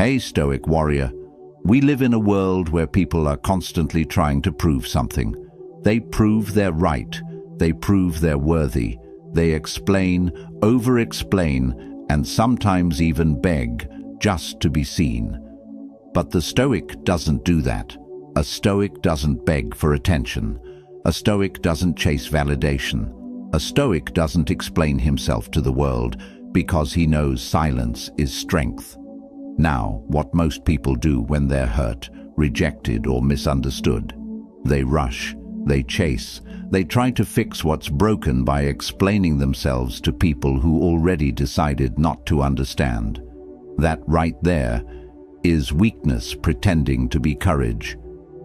Hey, Stoic warrior. We live in a world where people are constantly trying to prove something. They prove they're right. They prove they're worthy. They explain, over-explain, and sometimes even beg just to be seen. But the Stoic doesn't do that. A Stoic doesn't beg for attention. A Stoic doesn't chase validation. A Stoic doesn't explain himself to the world because he knows silence is strength. Now, what most people do when they're hurt, rejected, or misunderstood? They rush, they chase, they try to fix what's broken by explaining themselves to people who already decided not to understand. That right there is weakness pretending to be courage.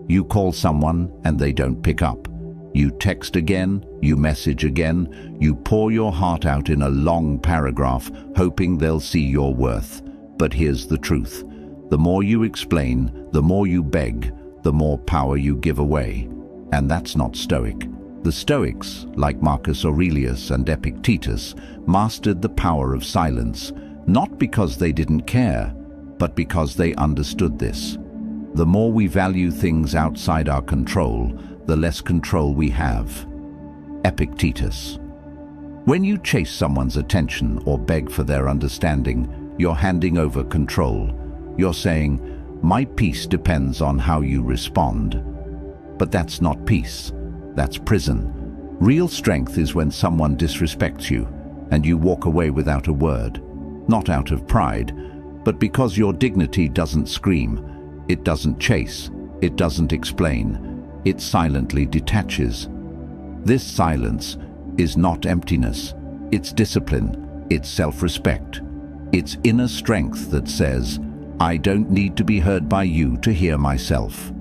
You call someone and they don't pick up. You text again, you message again, you pour your heart out in a long paragraph, hoping they'll see your worth. But here's the truth. The more you explain, the more you beg, the more power you give away. And that's not Stoic. The Stoics, like Marcus Aurelius and Epictetus, mastered the power of silence, not because they didn't care, but because they understood this. The more we value things outside our control, the less control we have. Epictetus. When you chase someone's attention or beg for their understanding, you're handing over control. You're saying, my peace depends on how you respond. But that's not peace. That's prison. Real strength is when someone disrespects you and you walk away without a word. Not out of pride, but because your dignity doesn't scream. It doesn't chase. It doesn't explain. It silently detaches. This silence is not emptiness. It's discipline. It's self-respect. It's inner strength that says, I don't need to be heard by you to hear myself.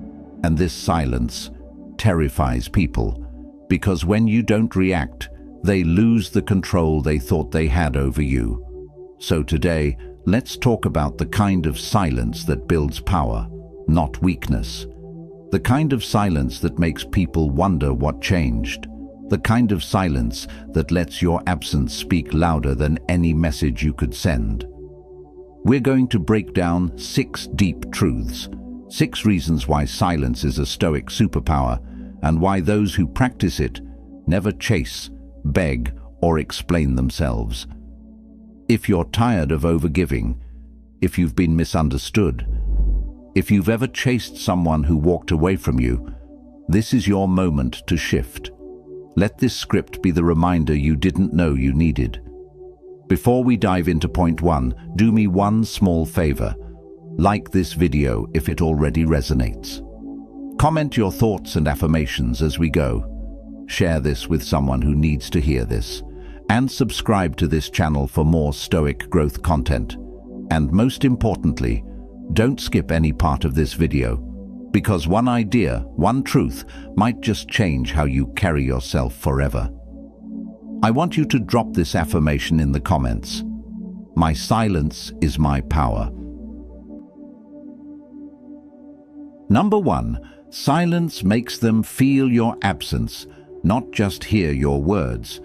And this silence terrifies people, because when you don't react, they lose the control they thought they had over you. So today, let's talk about the kind of silence that builds power, not weakness. The kind of silence that makes people wonder what changed. The kind of silence that lets your absence speak louder than any message you could send. We're going to break down 6 deep truths, 6 reasons why silence is a Stoic superpower, and why those who practice it never chase, beg, or explain themselves. If you're tired of overgiving, if you've been misunderstood, if you've ever chased someone who walked away from you, this is your moment to shift. Let this script be the reminder you didn't know you needed. Before we dive into point 1, do me one small favor. Like this video if it already resonates. Comment your thoughts and affirmations as we go. Share this with someone who needs to hear this. And subscribe to this channel for more Stoic growth content. And most importantly, don't skip any part of this video, because one idea, one truth, might just change how you carry yourself forever. I want you to drop this affirmation in the comments. My silence is my power. Number 1, silence makes them feel your absence, not just hear your words.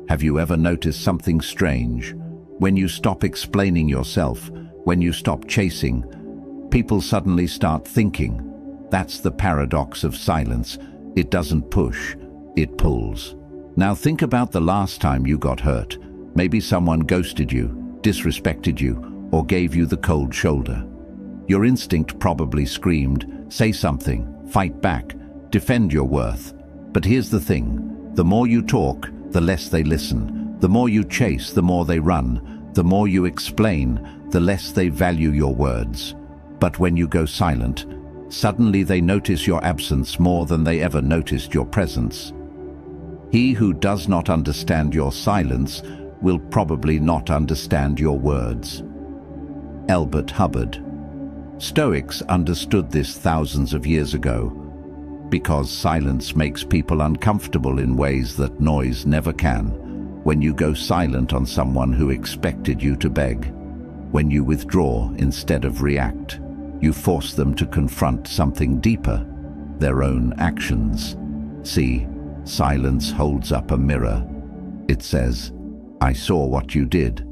Have you ever noticed something strange? When you stop explaining yourself, when you stop chasing, people suddenly start thinking. That's the paradox of silence. It doesn't push, it pulls. Now think about the last time you got hurt. Maybe someone ghosted you, disrespected you, or gave you the cold shoulder. Your instinct probably screamed, say something, fight back, defend your worth. But here's the thing, the more you talk, the less they listen. The more you chase, the more they run. The more you explain, the less they value your words. But when you go silent, suddenly they notice your absence more than they ever noticed your presence. He who does not understand your silence will probably not understand your words. Albert Hubbard. Stoics understood this thousands of years ago, because silence makes people uncomfortable in ways that noise never can. When you go silent on someone who expected you to beg, when you withdraw instead of react, you force them to confront something deeper, their own actions. See, silence holds up a mirror. It says, I saw what you did.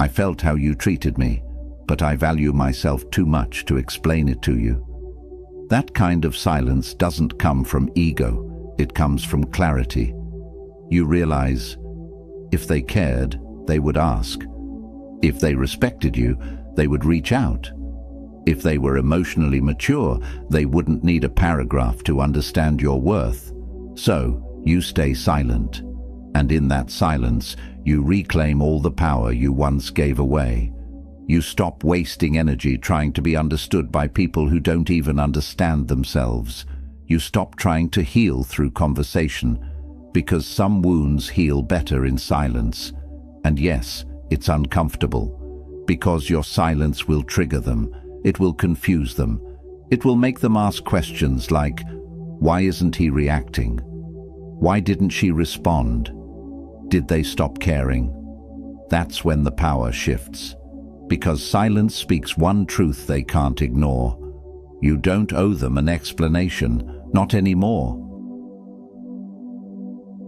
I felt how you treated me. but I value myself too much to explain it to you. That kind of silence doesn't come from ego, it comes from clarity. You realize, if they cared, they would ask. If they respected you, they would reach out. If they were emotionally mature, they wouldn't need a paragraph to understand your worth. So, you stay silent. And in that silence, you reclaim all the power you once gave away. You stop wasting energy trying to be understood by people who don't even understand themselves. You stop trying to heal through conversation, because some wounds heal better in silence. And yes, it's uncomfortable, because your silence will trigger them. It will confuse them. It will make them ask questions like, why isn't he reacting? Why didn't she respond? Did they stop caring? That's when the power shifts. Because silence speaks one truth they can't ignore. You don't owe them an explanation, not anymore.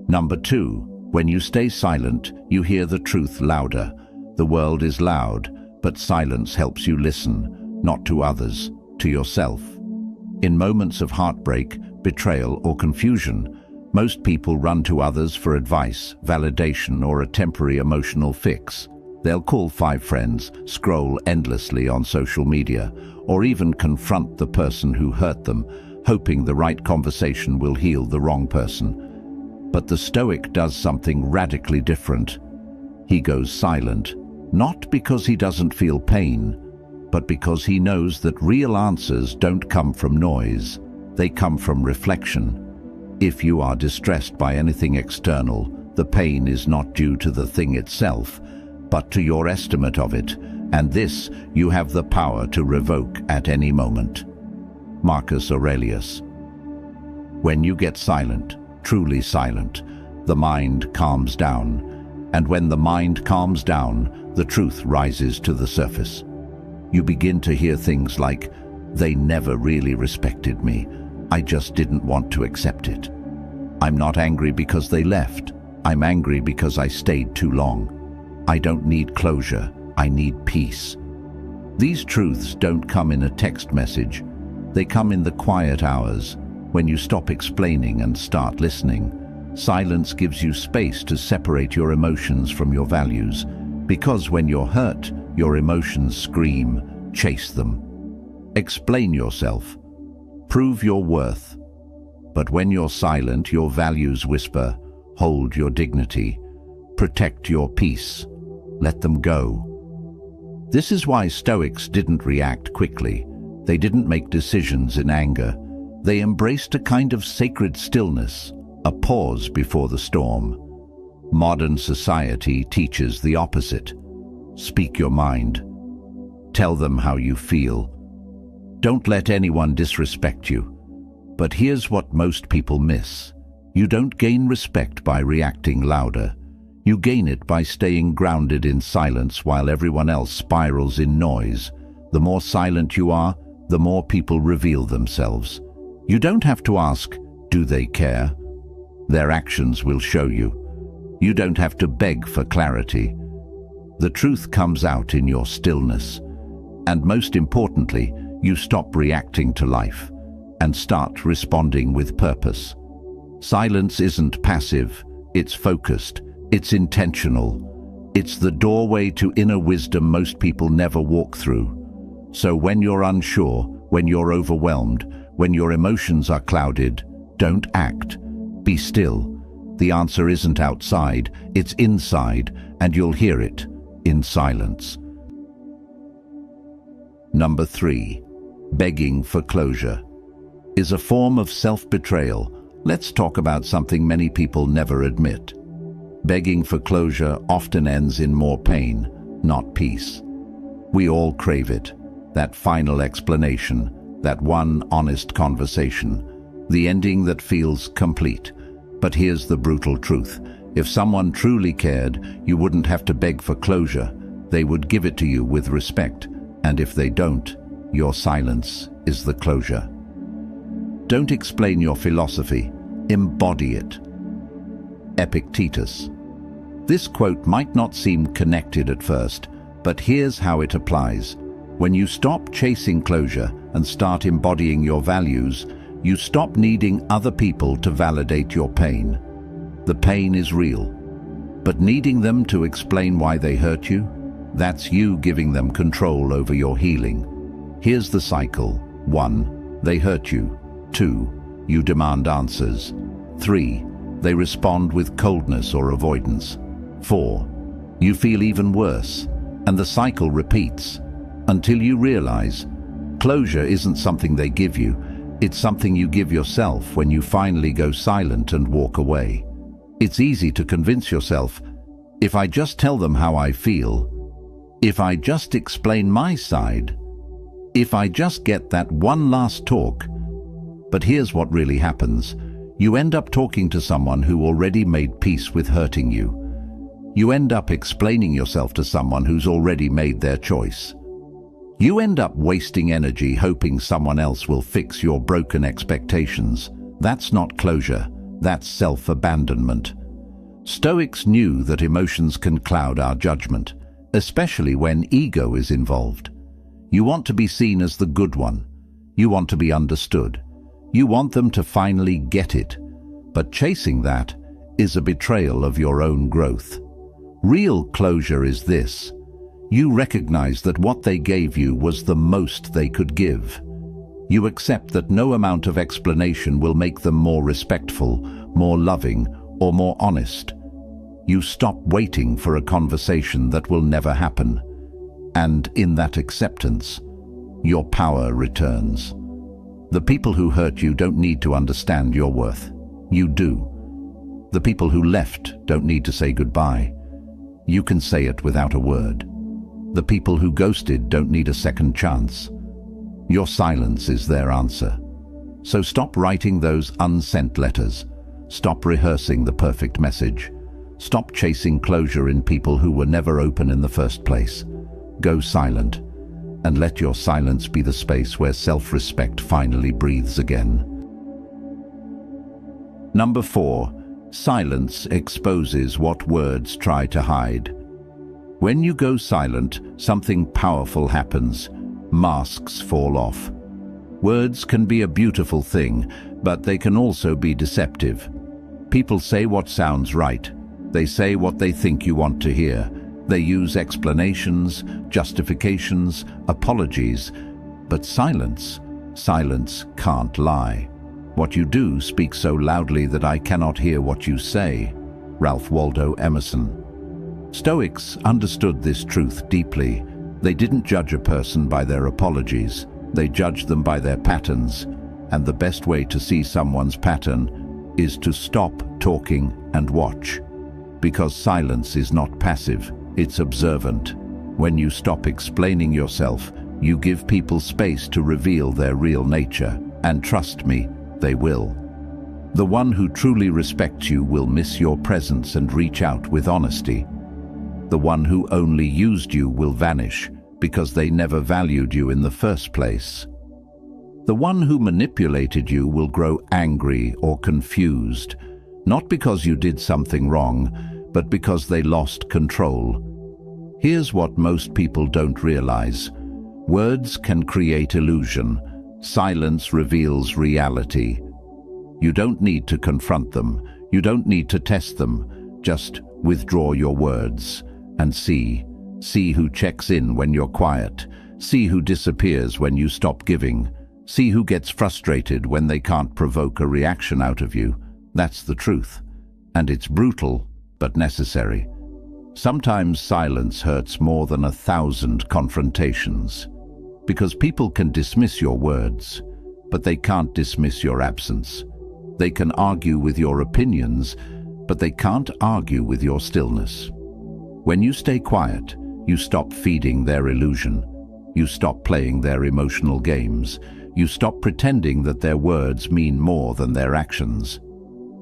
Number 2, when you stay silent, you hear the truth louder. The world is loud, but silence helps you listen, not to others, to yourself. In moments of heartbreak, betrayal, or confusion, most people run to others for advice, validation, or a temporary emotional fix. They'll call 5 friends, scroll endlessly on social media, or even confront the person who hurt them, hoping the right conversation will heal the wrong person. But the Stoic does something radically different. He goes silent, not because he doesn't feel pain, but because he knows that real answers don't come from noise, they come from reflection. If you are distressed by anything external, the pain is not due to the thing itself, but to your estimate of it, and this you have the power to revoke at any moment. Marcus Aurelius. When you get silent, truly silent, the mind calms down, and when the mind calms down, the truth rises to the surface. You begin to hear things like, they never really respected me, I just didn't want to accept it. I'm not angry because they left, I'm angry because I stayed too long. I don't need closure, I need peace. These truths don't come in a text message, they come in the quiet hours, when you stop explaining and start listening. Silence gives you space to separate your emotions from your values, because when you're hurt, your emotions scream, chase them. Explain yourself. Prove your worth. But when you're silent, your values whisper, hold your dignity. Protect your peace. Let them go. This is why Stoics didn't react quickly. They didn't make decisions in anger. They embraced a kind of sacred stillness, a pause before the storm. Modern society teaches the opposite. Speak your mind. Tell them how you feel. Don't let anyone disrespect you. But here's what most people miss. You don't gain respect by reacting louder. You gain it by staying grounded in silence while everyone else spirals in noise. The more silent you are, the more people reveal themselves. You don't have to ask, do they care? Their actions will show you. You don't have to beg for clarity. The truth comes out in your stillness. And most importantly, you stop reacting to life and start responding with purpose. Silence isn't passive, it's focused, it's intentional. It's the doorway to inner wisdom most people never walk through. So when you're unsure, when you're overwhelmed, when your emotions are clouded, don't act. Be still. The answer isn't outside, it's inside, and you'll hear it in silence. Number 3, begging for closure is a form of self-betrayal. Let's talk about something many people never admit. Begging for closure often ends in more pain, not peace. We all crave it, that final explanation, that one honest conversation, the ending that feels complete. But here's the brutal truth. If someone truly cared, you wouldn't have to beg for closure. They would give it to you with respect. And if they don't, your silence is the closure. Don't explain your philosophy, embody it. Epictetus. This quote might not seem connected at first, but here's how it applies. When you stop chasing closure and start embodying your values, you stop needing other people to validate your pain. The pain is real, but needing them to explain why they hurt you, that's you giving them control over your healing. Here's the cycle. 1. They hurt you. 2. You demand answers. 3. They respond with coldness or avoidance. 4. You feel even worse, and the cycle repeats until you realize closure isn't something they give you, it's something you give yourself when you finally go silent and walk away. It's easy to convince yourself, if I just tell them how I feel, if I just explain my side, if I just get that one last talk. But here's what really happens. You end up talking to someone who already made peace with hurting you. You end up explaining yourself to someone who's already made their choice. You end up wasting energy hoping someone else will fix your broken expectations. That's not closure, that's self-abandonment. Stoics knew that emotions can cloud our judgment, especially when ego is involved. You want to be seen as the good one. You want to be understood. You want them to finally get it. But chasing that is a betrayal of your own growth. Real closure is this. You recognize that what they gave you was the most they could give. You accept that no amount of explanation will make them more respectful, more loving, or more honest. You stop waiting for a conversation that will never happen. And in that acceptance, your power returns. The people who hurt you don't need to understand your worth. You do. The people who left don't need to say goodbye. You can say it without a word. The people who ghosted don't need a second chance. Your silence is their answer. So stop writing those unsent letters. Stop rehearsing the perfect message. Stop chasing closure in people who were never open in the first place. Go silent, and let your silence be the space where self-respect finally breathes again. Number 4. Silence exposes what words try to hide. When you go silent, something powerful happens. Masks fall off. Words can be a beautiful thing, but they can also be deceptive. People say what sounds right. They say what they think you want to hear. They use explanations, justifications, apologies. But silence can't lie. What you do speaks so loudly that I cannot hear what you say. Ralph Waldo Emerson. Stoics understood this truth deeply. They didn't judge a person by their apologies. They judged them by their patterns. And the best way to see someone's pattern is to stop talking and watch. Because silence is not passive, it's observant. When you stop explaining yourself, you give people space to reveal their real nature. And trust me, they will. The one who truly respects you will miss your presence and reach out with honesty. The one who only used you will vanish because they never valued you in the first place. The one who manipulated you will grow angry or confused, not because you did something wrong, but because they lost control. Here's what most people don't realize. Words can create illusion. Silence reveals reality. You don't need to confront them. You don't need to test them. Just withdraw your words and see. See who checks in when you're quiet. See who disappears when you stop giving. See who gets frustrated when they can't provoke a reaction out of you. That's the truth. And it's brutal, but necessary. Sometimes silence hurts more than 1,000 confrontations. Because people can dismiss your words, but they can't dismiss your absence. They can argue with your opinions, but they can't argue with your stillness. When you stay quiet, you stop feeding their illusion. You stop playing their emotional games. You stop pretending that their words mean more than their actions.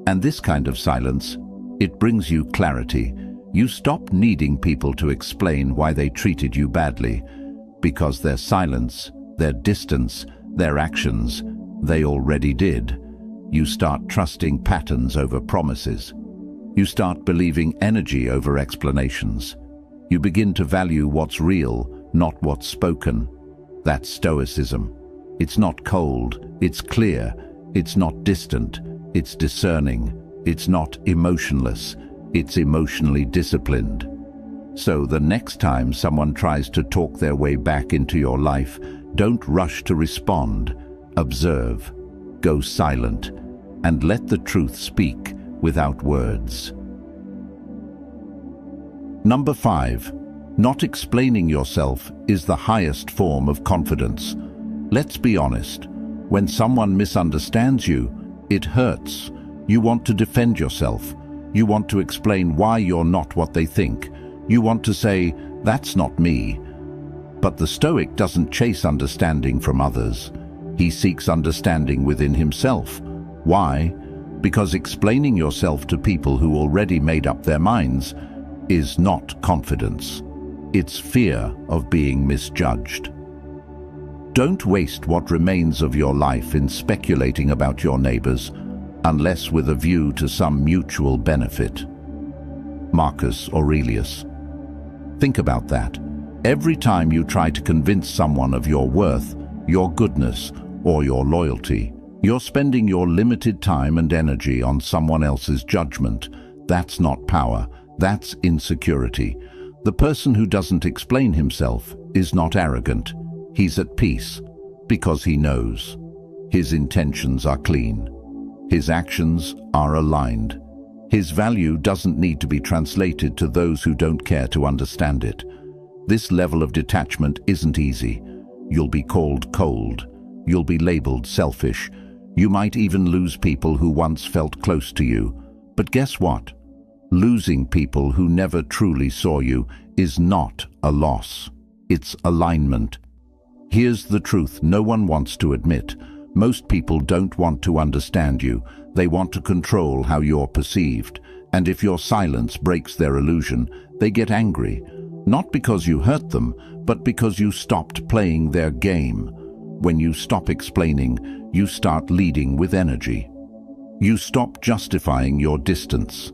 And this kind of silence, it brings you clarity. You stop needing people to explain why they treated you badly, because their silence, their distance, their actions, they already did. You start trusting patterns over promises. You start believing energy over explanations. You begin to value what's real, not what's spoken. That's Stoicism. It's not cold, it's clear, it's not distant, it's discerning, it's not emotionless, it's emotionally disciplined. So the next time someone tries to talk their way back into your life, don't rush to respond. Observe, go silent, and let the truth speak without words. Number 5. Not explaining yourself is the highest form of confidence. Let's be honest. When someone misunderstands you, it hurts. You want to defend yourself. You want to explain why you're not what they think. You want to say, "That's not me." But the Stoic doesn't chase understanding from others. He seeks understanding within himself. Why? Because explaining yourself to people who already made up their minds is not confidence. It's fear of being misjudged. Don't waste what remains of your life in speculating about your neighbors, unless with a view to some mutual benefit. Marcus Aurelius. Think about that. Every time you try to convince someone of your worth, your goodness, or your loyalty, you're spending your limited time and energy on someone else's judgment. That's not power, that's insecurity. The person who doesn't explain himself is not arrogant. He's at peace, because he knows. His intentions are clean. His actions are aligned. His value doesn't need to be translated to those who don't care to understand it. This level of detachment isn't easy. You'll be called cold. You'll be labeled selfish. You might even lose people who once felt close to you. But guess what? Losing people who never truly saw you is not a loss. It's alignment. Here's the truth no one wants to admit. Most people don't want to understand you. They want to control how you're perceived. And if your silence breaks their illusion, they get angry. Not because you hurt them, but because you stopped playing their game. When you stop explaining, you start leading with energy. You stop justifying your distance.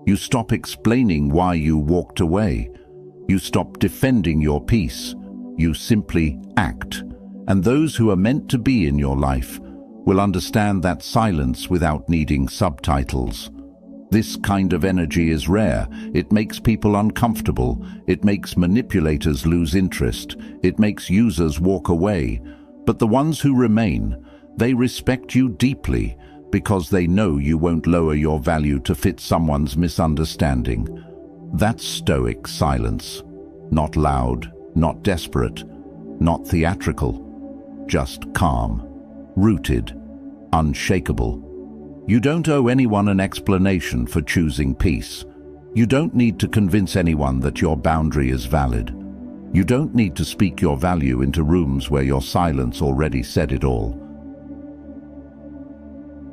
You stop explaining why you walked away. You stop defending your peace. You simply act. And those who are meant to be in your life will understand that silence without needing subtitles. This kind of energy is rare. It makes people uncomfortable. It makes manipulators lose interest. It makes users walk away. But the ones who remain, they respect you deeply because they know you won't lower your value to fit someone's misunderstanding. That's Stoic silence. Not loud, not desperate, not theatrical. Just calm, rooted, unshakable. You don't owe anyone an explanation for choosing peace. You don't need to convince anyone that your boundary is valid. You don't need to speak your value into rooms where your silence already said it all.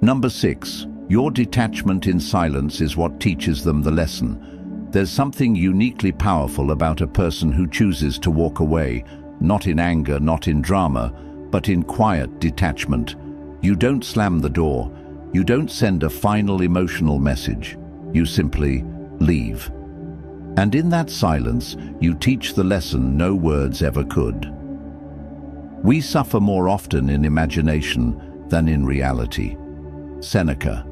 Number 6. Your detachment in silence is what teaches them the lesson. There's something uniquely powerful about a person who chooses to walk away, not in anger, not in drama, but in quiet detachment. You don't slam the door. You don't send a final emotional message. You simply leave. And in that silence, you teach the lesson no words ever could. We suffer more often in imagination than in reality. Seneca.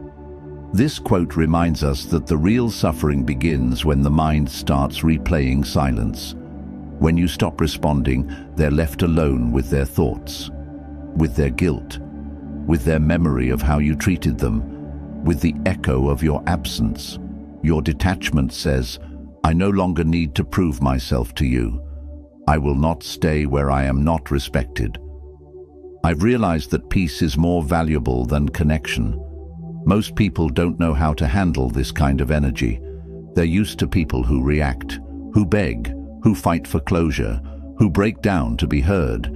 This quote reminds us that the real suffering begins when the mind starts replaying silence. When you stop responding, they're left alone with their thoughts, with their guilt, with their memory of how you treated them, with the echo of your absence. Your detachment says, "I no longer need to prove myself to you. I will not stay where I am not respected." I've realized that peace is more valuable than connection. Most people don't know how to handle this kind of energy. They're used to people who react, who beg, who fight for closure, who break down to be heard.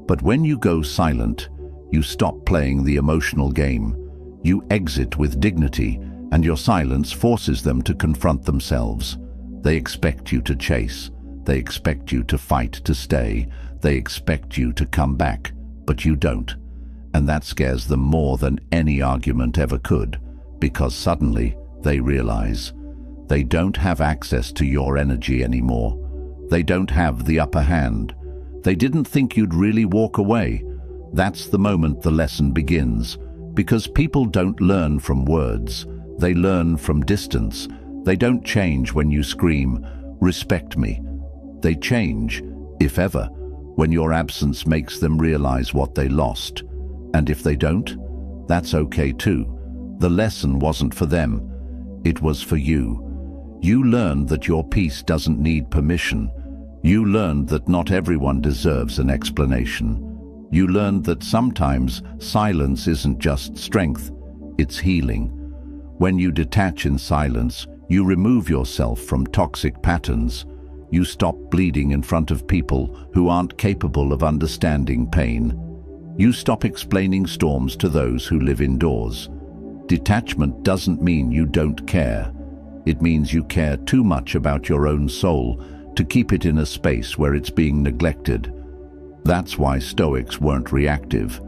But when you go silent, you stop playing the emotional game. You exit with dignity, and your silence forces them to confront themselves. They expect you to chase. They expect you to fight to stay. They expect you to come back, but you don't. And that scares them more than any argument ever could, because suddenly they realize they don't have access to your energy anymore. They don't have the upper hand. They didn't think you'd really walk away. That's the moment the lesson begins. Because people don't learn from words. They learn from distance. They don't change when you scream, "Respect me." They change, if ever, when your absence makes them realize what they lost. And if they don't, that's okay too. The lesson wasn't for them. It was for you. You learned that your peace doesn't need permission. You learned that not everyone deserves an explanation. You learned that sometimes silence isn't just strength, it's healing. When you detach in silence, you remove yourself from toxic patterns. You stop bleeding in front of people who aren't capable of understanding pain. You stop explaining storms to those who live indoors. Detachment doesn't mean you don't care. It means you care too much about your own soul to keep it in a space where it's being neglected. That's why Stoics weren't reactive.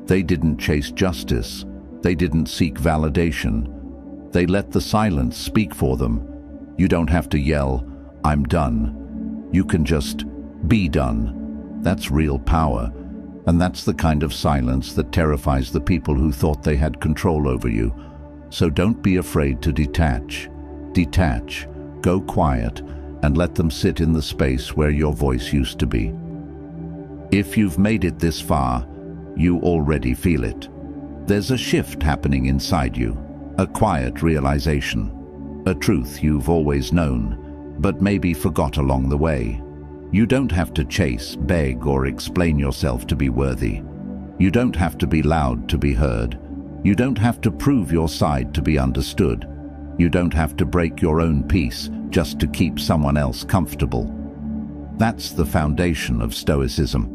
They didn't chase justice. They didn't seek validation. They let the silence speak for them. You don't have to yell, "I'm done." You can just be done. That's real power. And that's the kind of silence that terrifies the people who thought they had control over you. So don't be afraid to detach. Detach, go quiet, and let them sit in the space where your voice used to be. If you've made it this far, you already feel it. There's a shift happening inside you, a quiet realization, a truth you've always known, but maybe forgot along the way. You don't have to chase, beg, or explain yourself to be worthy. You don't have to be loud to be heard. You don't have to prove your side to be understood. You don't have to break your own peace just to keep someone else comfortable. That's the foundation of Stoicism.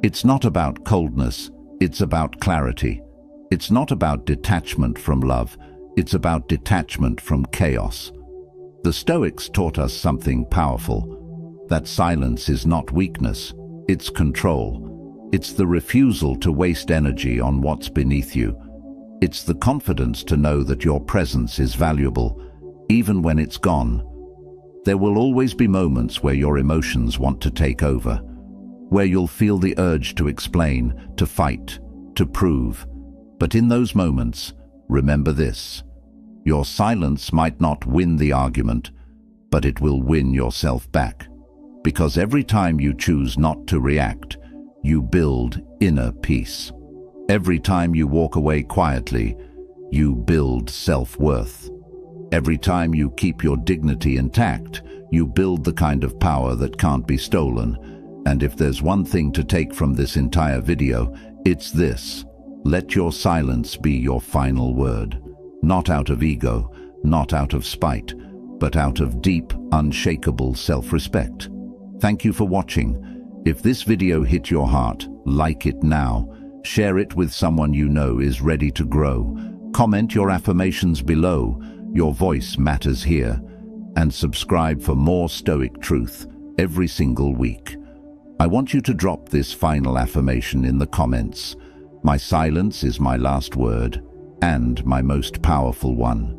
It's not about coldness, it's about clarity. It's not about detachment from love, it's about detachment from chaos. The Stoics taught us something powerful, that silence is not weakness, it's control. It's the refusal to waste energy on what's beneath you. It's the confidence to know that your presence is valuable, even when it's gone. There will always be moments where your emotions want to take over, where you'll feel the urge to explain, to fight, to prove. But in those moments, remember this: your silence might not win the argument, but it will win yourself back. Because every time you choose not to react, you build inner peace. Every time you walk away quietly, you build self-worth. Every time you keep your dignity intact, you build the kind of power that can't be stolen. And if there's one thing to take from this entire video, it's this: let your silence be your final word. Not out of ego, not out of spite, but out of deep, unshakable self-respect. Thank you for watching. If this video hit your heart, like it now. Share it with someone you know is ready to grow. Comment your affirmations below. Your voice matters here. And subscribe for more Stoic truth every single week. I want you to drop this final affirmation in the comments. My silence is my last word, and my most powerful one.